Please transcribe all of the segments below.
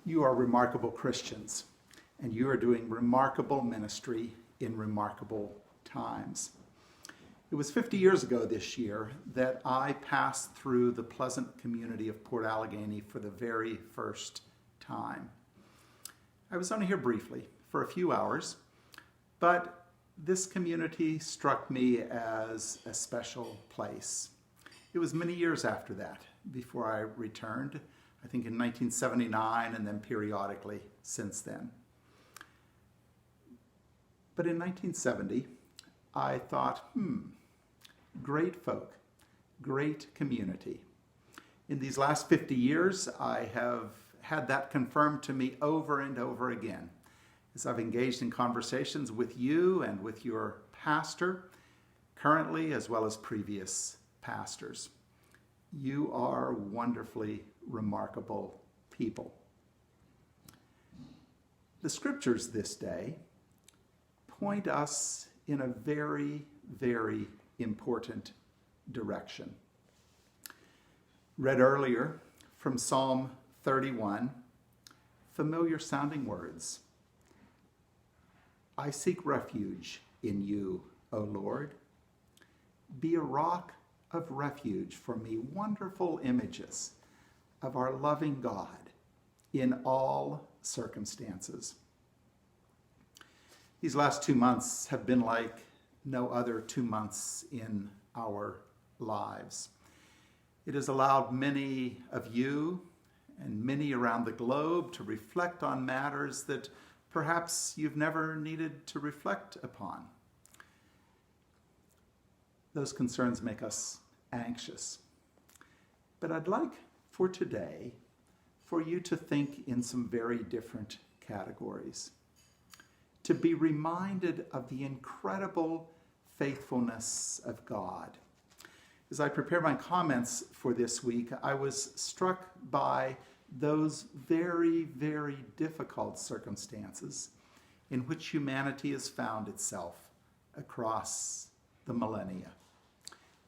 You are remarkable Christians, and you are doing remarkable ministry in remarkable times. It was 50 years ago this year that I passed through the pleasant community of Port Allegany for the very first time. I was only here briefly, for a few hours, but this community struck me as a special place. It was many years after that before I returned, I think in 1979 and then periodically since then. But in 1970, I thought, great folk, great community. In these last 50 years, I have had that confirmed to me over and over again as I've engaged in conversations with you and with your pastor, currently as well as previous pastors. You are wonderfully remarkable people. The scriptures this day point us in a very, very important direction. Read earlier from Psalm 31, familiar sounding words. I seek refuge in you, O Lord. Be a rock of refuge for me. Wonderful images of our loving God in all circumstances. These last 2 months have been like no other 2 months in our lives. It has allowed many of you and many around the globe to reflect on matters that perhaps you've never needed to reflect upon. Those concerns make us anxious. But I'd like for today for you to think in some very different categories. To be reminded of the incredible faithfulness of God. As I prepared my comments for this week, I was struck by those very, very difficult circumstances in which humanity has found itself across the millennia.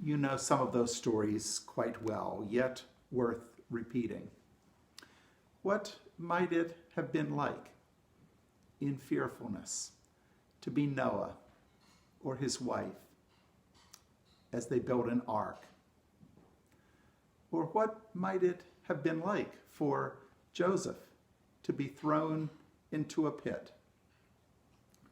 You know some of those stories quite well, yet worth repeating. What might it have been like in fearfulness to be Noah or his wife as they built an ark? Or what might it have been like for Joseph to be thrown into a pit,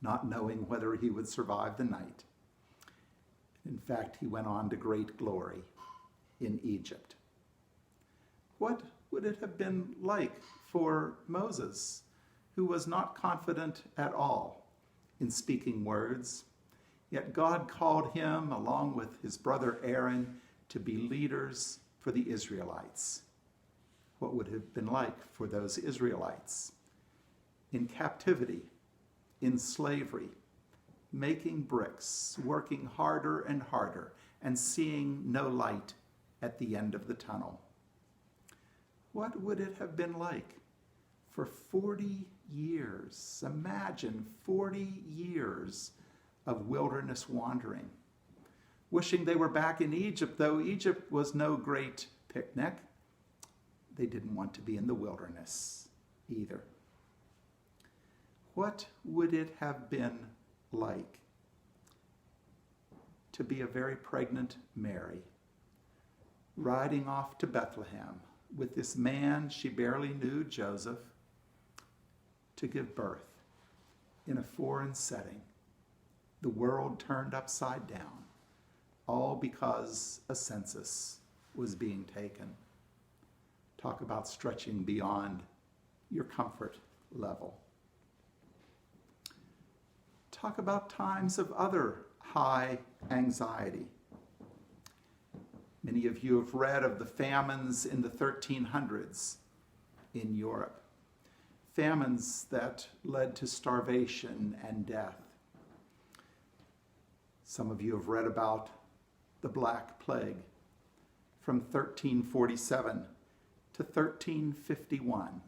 not knowing whether he would survive the night? In fact, he went on to great glory in Egypt. What would it have been like for Moses, who was not confident at all in speaking words, yet God called him, along with his brother Aaron, to be leaders for the Israelites? What would it have been like for those Israelites in captivity, in slavery, making bricks, working harder and harder, and seeing no light at the end of the tunnel? What would it have been like for 40 years? Imagine 40 years of wilderness wandering, wishing they were back in Egypt, though Egypt was no great picnic. They didn't want to be in the wilderness either. What would it have been like to be a very pregnant Mary, riding off to Bethlehem with this man she barely knew, Joseph, to give birth in a foreign setting, the world turned upside down, all because a census was being taken? Talk about stretching beyond your comfort level. Talk about times of other high anxiety. Many of you have read of the famines in the 1300s in Europe. Famines that led to starvation and death. Some of you have read about the Black Plague from 1347 to 1351,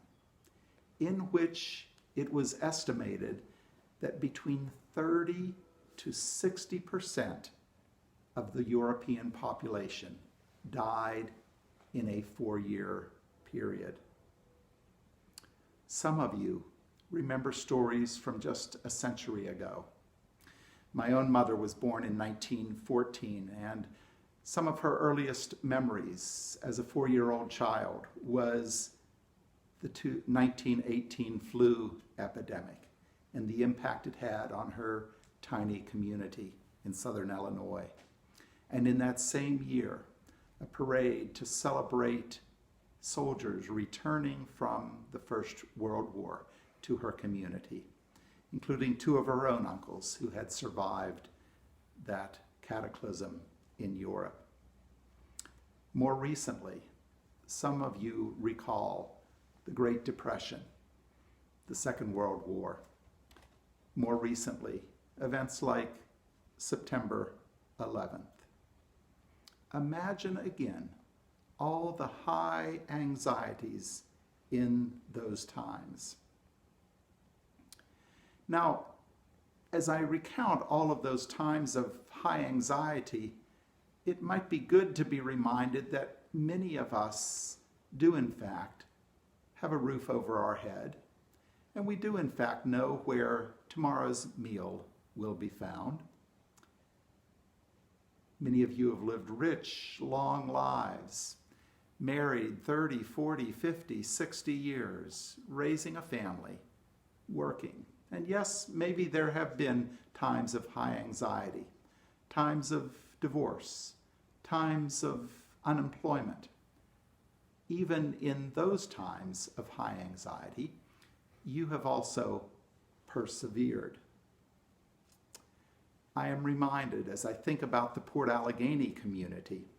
in which it was estimated that between 30 to 60% of the European population died in a 4-year period. Some of you remember stories from just a century ago. My own mother was born in 1914, and some of her earliest memories as a 4-year-old child was the 1918 flu epidemic and the impact it had on her tiny community in southern Illinois. And in that same year, a parade to celebrate soldiers returning from the First World War to her community, including 2 of her own uncles who had survived that cataclysm in Europe. More recently, some of you recall the Great Depression, the Second World War. More recently, events like September 11th. Imagine again all the high anxieties in those times. Now, as I recount all of those times of high anxiety, it might be good to be reminded that many of us do in fact have a roof over our head, and we do in fact know where tomorrow's meal will be found. Many of you have lived rich, long lives, married 30, 40, 50, 60 years, raising a family, working. And yes, maybe there have been times of high anxiety, times of divorce, times of unemployment. Even in those times of high anxiety, you have also persevered. I am reminded as I think about the Port Allegany community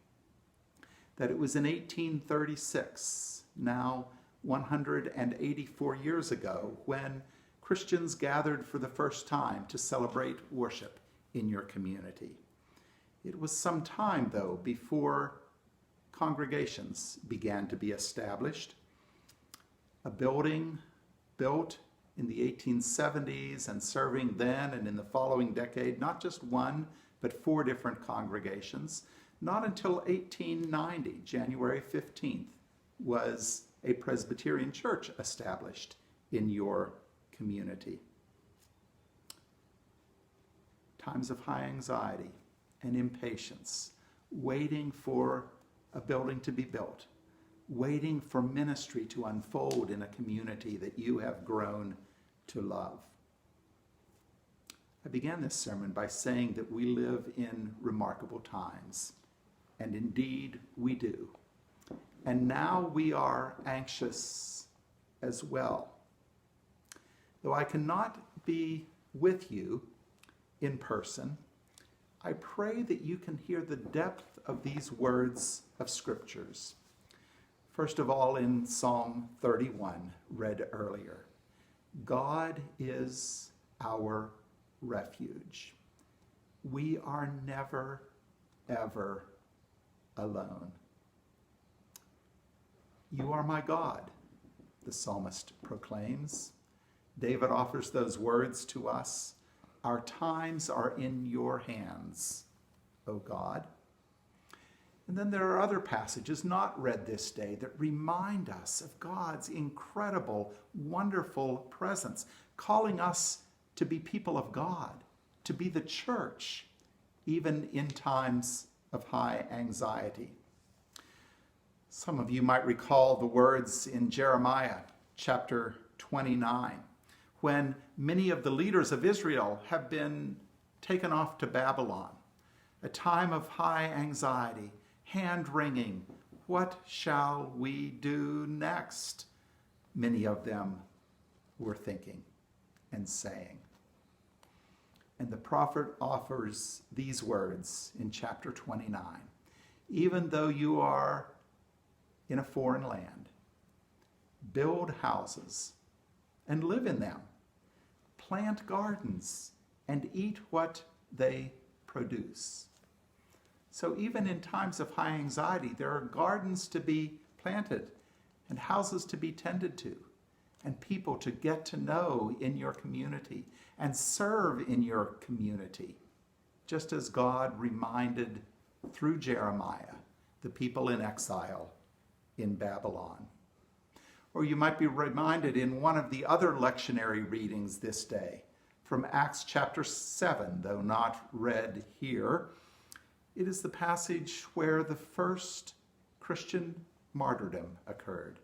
that it was in 1836, now 184 years ago, when Christians gathered for the first time to celebrate worship in your community. It was some time, though, before congregations began to be established. A building built in the 1870s and serving then and in the following decade, not just one, but 4 different congregations. Not until 1890, January 15th, was a Presbyterian church established in your community. Times of high anxiety and impatience, waiting for a building to be built, waiting for ministry to unfold in a community that you have grown to love. I began this sermon by saying that we live in remarkable times, and indeed we do. And now we are anxious as well. Though I cannot be with you in person, I pray that you can hear the depth of these words of Scriptures. First of all, in Psalm 31, read earlier, God is our refuge. We are never, ever alone. You are my God, the psalmist proclaims. David offers those words to us. Our times are in your hands, O God. And then there are other passages not read this day that remind us of God's incredible, wonderful presence, calling us to be people of God, to be the church, even in times of high anxiety. Some of you might recall the words in Jeremiah chapter 29, when many of the leaders of Israel have been taken off to Babylon, a time of high anxiety, hand-wringing. What shall we do next? Many of them were thinking and saying. And the prophet offers these words in chapter 29. Even though you are in a foreign land, build houses and live in them. Plant gardens and eat what they produce. So even in times of high anxiety, there are gardens to be planted and houses to be tended to and people to get to know in your community and serve in your community, just as God reminded through Jeremiah the people in exile in Babylon. Or you might be reminded in one of the other lectionary readings this day from Acts chapter 7, though not read here. It is the passage where the first Christian martyrdom occurred,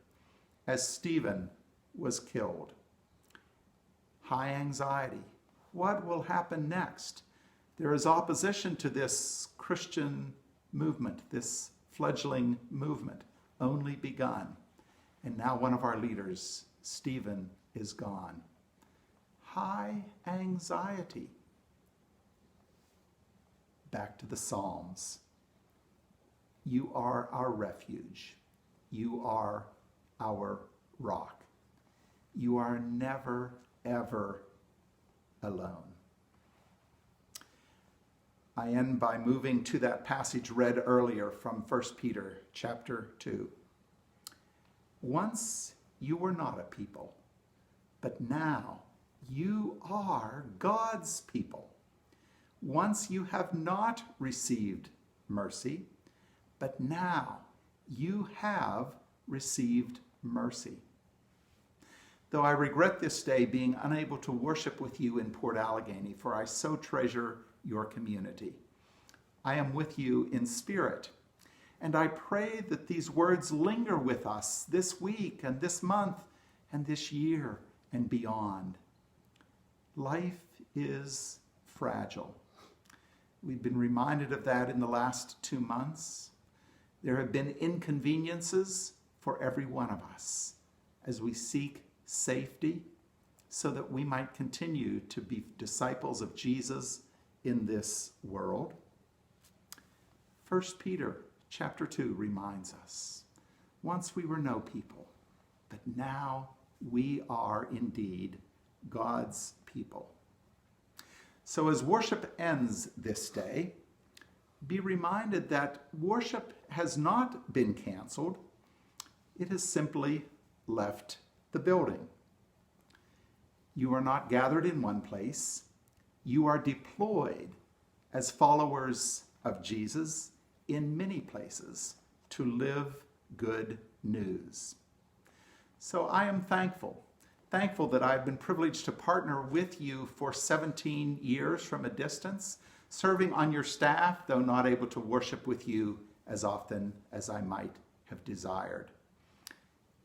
as Stephen was killed. High anxiety. What will happen next? There is opposition to this Christian movement, this fledgling movement, only begun. And now one of our leaders, Stephen, is gone. High anxiety. Back to the Psalms. You are our refuge. You are our rock. You are never, ever alone. I end by moving to that passage read earlier from 1 Peter chapter 2. Once you were not a people, but now you are God's people. Once you have not received mercy, but now you have received mercy. Though I regret this day being unable to worship with you in Port Allegany, for I so treasure your community. I am with you in spirit, and I pray that these words linger with us this week and this month and this year and beyond. Life is fragile. We've been reminded of that in the last 2 months. There have been inconveniences for every one of us as we seek safety so that we might continue to be disciples of Jesus in this world. 1 Peter chapter 2 reminds us, once we were no people, but now we are indeed God's people. So as worship ends this day, be reminded that worship has not been canceled. It has simply left the building. You are not gathered in one place. You are deployed as followers of Jesus in many places to live good news. So I am thankful that I've been privileged to partner with you for 17 years from a distance, serving on your staff, though not able to worship with you as often as I might have desired.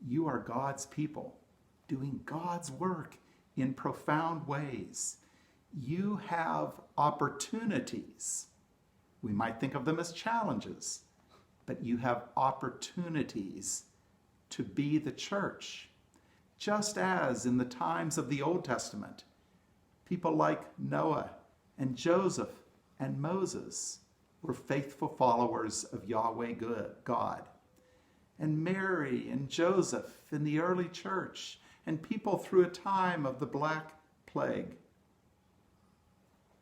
You are God's people, doing God's work in profound ways. You have opportunities. We might think of them as challenges, but you have opportunities to be the church. Just as in the times of the Old Testament, people like Noah and Joseph and Moses were faithful followers of Yahweh God. And Mary and Joseph in the early church, and people through a time of the Black Plague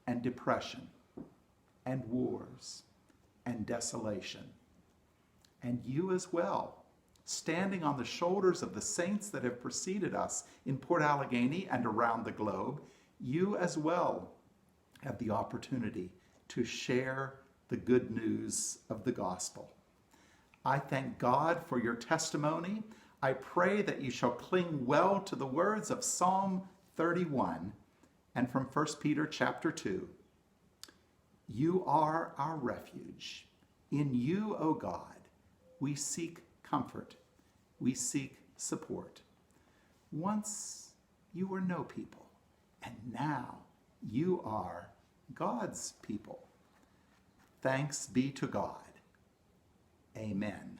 and depression and wars and desolation. And you as well, standing on the shoulders of the saints that have preceded us in Port Allegany and around the globe, you as well have the opportunity to share the good news of the gospel. I thank God for your testimony. I pray that you shall cling well to the words of Psalm 31 and from 1 Peter chapter 2. You are our refuge. In you, O God, we seek comfort. We seek support. Once you were no people, and now you are God's people. Thanks be to God. Amen.